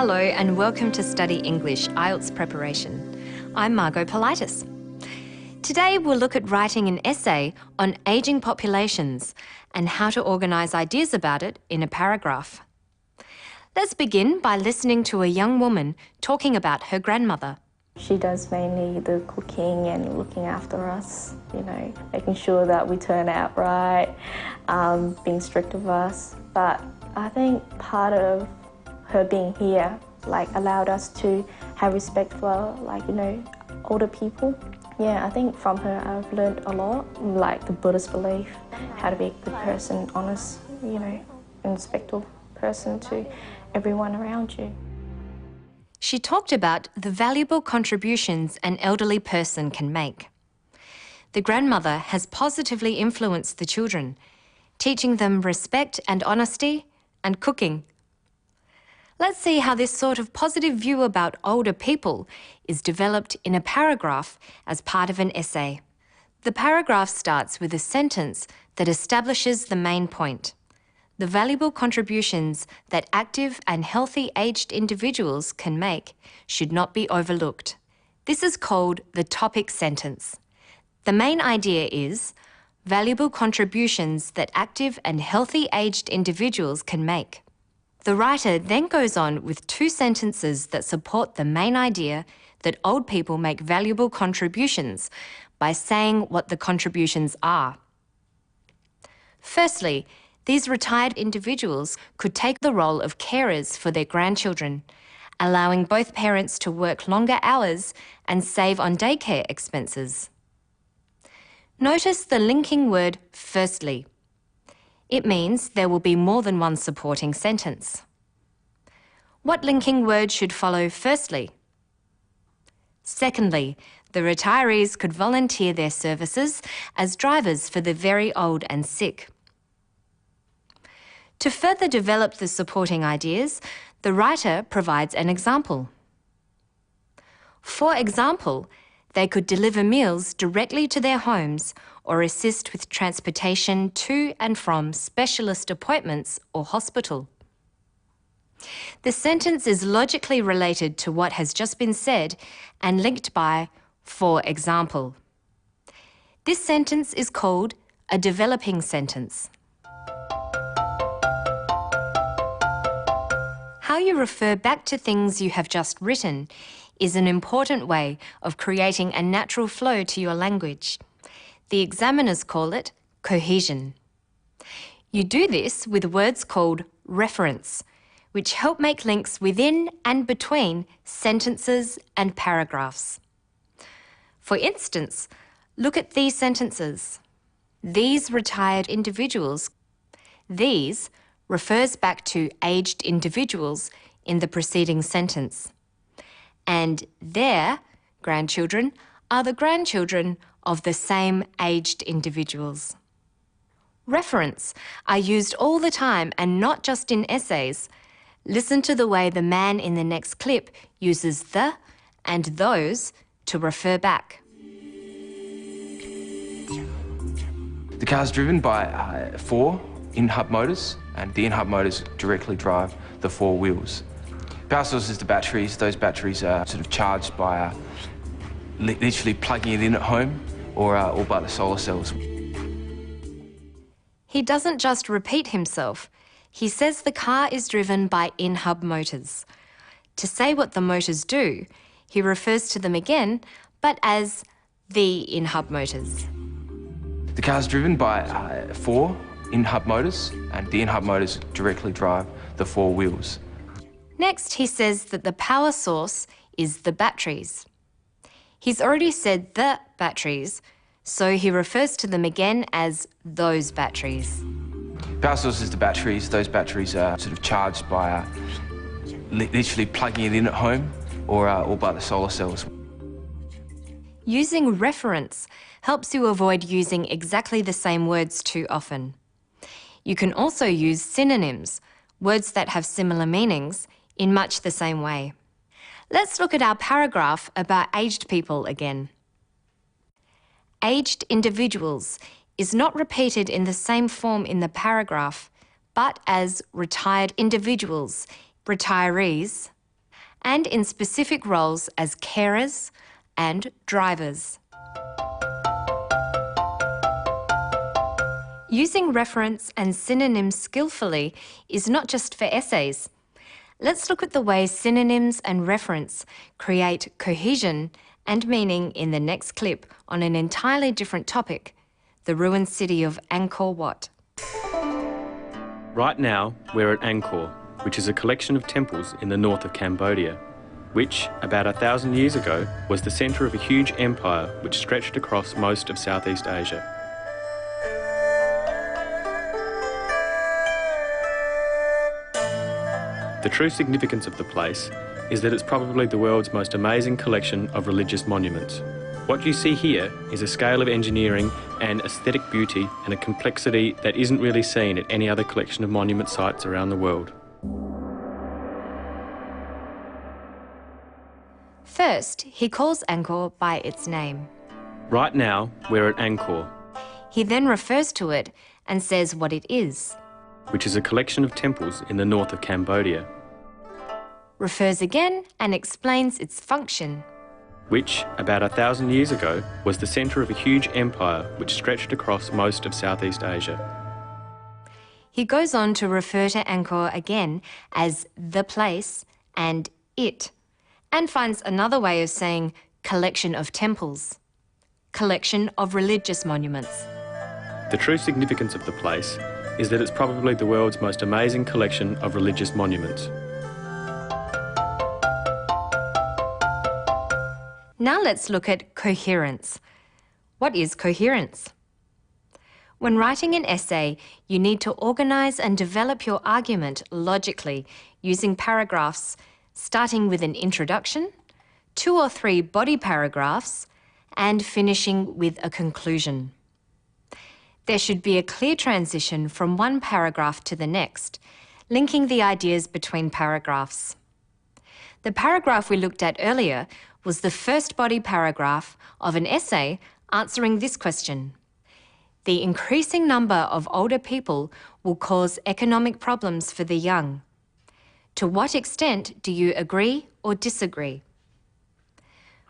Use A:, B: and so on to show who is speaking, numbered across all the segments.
A: Hello and welcome to Study English IELTS Preparation. I'm Margot Politis. Today we'll look at writing an essay on ageing populations and how to organise ideas about it in a paragraph. Let's begin by listening to a young woman talking about her grandmother.
B: She does mainly the cooking and looking after us, making sure that we turn out right, being strict with us. But I think part of her being here allowed us to have respect for older people. Yeah, I think from her I've learned a lot, like the Buddhist belief, how to be a good person, honest, and respectful person to everyone around you.
A: She talked about the valuable contributions an elderly person can make. The grandmother has positively influenced the children, teaching them respect and honesty and cooking. Let's see how this sort of positive view about older people is developed in a paragraph as part of an essay. The paragraph starts with a sentence that establishes the main point. The valuable contributions that active and healthy aged individuals can make should not be overlooked. This is called the topic sentence. The main idea is valuable contributions that active and healthy aged individuals can make. The writer then goes on with two sentences that support the main idea that old people make valuable contributions by saying what the contributions are. Firstly, these retired individuals could take the role of carers for their grandchildren, allowing both parents to work longer hours and save on daycare expenses. Notice the linking word firstly. It means there will be more than one supporting sentence. What linking word should follow firstly? Secondly, the retirees could volunteer their services as drivers for the very old and sick. To further develop the supporting ideas, the writer provides an example. For example, they could deliver meals directly to their homes or assist with transportation to and from specialist appointments or hospital. The sentence is logically related to what has just been said and linked by for example. This sentence is called a developing sentence. How you refer back to things you have just written is an important way of creating a natural flow to your language. The examiners call it cohesion. You do this with words called reference, which help make links within and between sentences and paragraphs. For instance, look at these sentences. These retired individuals. These refers back to aged individuals in the preceding sentence. And their grandchildren are the grandchildren of the same aged individuals. Reference are used all the time and not just in essays. Listen to the way the man in the next clip uses the and those to refer back.
C: The car is driven by four in-hub motors, and the in-hub motors directly drive the four wheels. Power source is the batteries. Those batteries are sort of charged by literally plugging it in at home or by the solar cells.
A: He doesn't just repeat himself. He says the car is driven by in-hub motors. To say what the motors do, he refers to them again, but as the in-hub motors.
C: The car is driven by four in-hub motors, and the in-hub motors directly drive the four wheels.
A: Next, he says that the power source is the batteries. He's already said the batteries, so he refers to them again as those batteries.
C: Power source is the batteries. Those batteries are sort of charged by literally plugging it in at home or by the solar cells.
A: Using reference helps you avoid using exactly the same words too often. You can also use synonyms, words that have similar meanings, in much the same way. Let's look at our paragraph about aged people again. Aged individuals is not repeated in the same form in the paragraph, but as retired individuals, retirees, and in specific roles as carers and drivers. Using reference and synonyms skillfully is not just for essays. Let's look at the ways synonyms and reference create cohesion and meaning in the next clip on an entirely different topic, the ruined city of Angkor Wat.
D: Right now, we're at Angkor, which is a collection of temples in the north of Cambodia, which, about 1,000 years ago, was the centre of a huge empire which stretched across most of Southeast Asia. The true significance of the place is that it's probably the world's most amazing collection of religious monuments. What you see here is a scale of engineering and aesthetic beauty and a complexity that isn't really seen at any other collection of monument sites around the world.
A: First, he calls Angkor by its name.
D: Right now, we're at Angkor,
A: He then refers to it and says what it is,
D: which is a collection of temples in the north of Cambodia,
A: refers again and explains its function,
D: which, about 1,000 years ago, was the centre of a huge empire which stretched across most of Southeast Asia.
A: He goes on to refer to Angkor again as the place and it, and finds another way of saying collection of temples, collection of religious monuments.
D: The true significance of the place is that it's probably the world's most amazing collection of religious monuments.
A: Now let's look at coherence. What is coherence? When writing an essay, you need to organise and develop your argument logically using paragraphs, starting with an introduction, 2 or 3 body paragraphs, and finishing with a conclusion. There should be a clear transition from one paragraph to the next, linking the ideas between paragraphs. The paragraph we looked at earlier was the first body paragraph of an essay answering this question. The increasing number of older people will cause economic problems for the young. To what extent do you agree or disagree?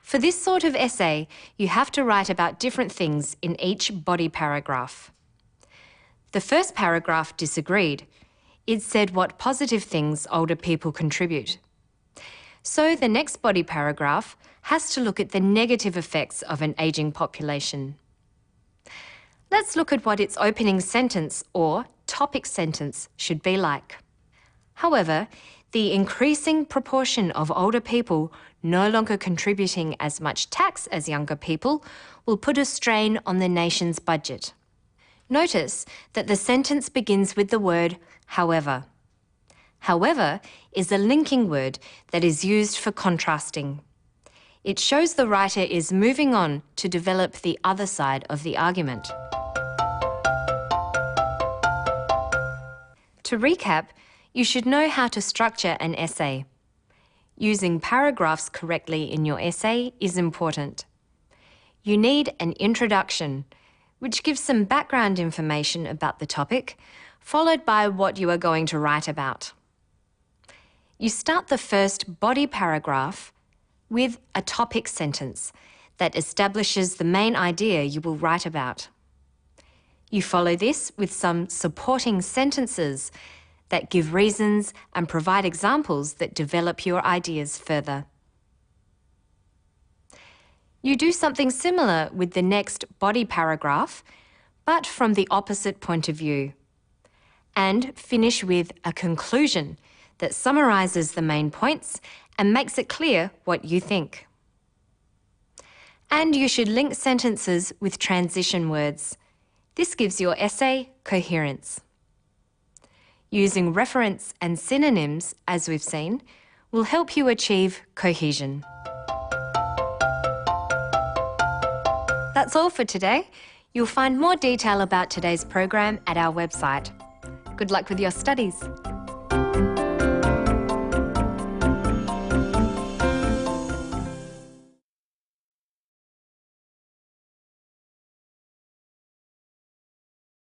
A: For this sort of essay, you have to write about different things in each body paragraph. The first paragraph disagreed. It said what positive things older people contribute. So the next body paragraph has to look at the negative effects of an ageing population. Let's look at what its opening sentence or topic sentence should be like. However, the increasing proportion of older people no longer contributing as much tax as younger people will put a strain on the nation's budget. Notice that the sentence begins with the word however. However is a linking word that is used for contrasting. It shows the writer is moving on to develop the other side of the argument. To recap, you should know how to structure an essay. Using paragraphs correctly in your essay is important. You need an introduction, which gives some background information about the topic, followed by what you are going to write about. You start the first body paragraph with a topic sentence that establishes the main idea you will write about. You follow this with some supporting sentences that give reasons and provide examples that develop your ideas further. You do something similar with the next body paragraph, but from the opposite point of view, and finish with a conclusion that summarises the main points and makes it clear what you think. And you should link sentences with transition words. This gives your essay coherence. Using reference and synonyms, as we've seen, will help you achieve cohesion. That's all for today. You'll find more detail about today's program at our website. Good luck with your studies.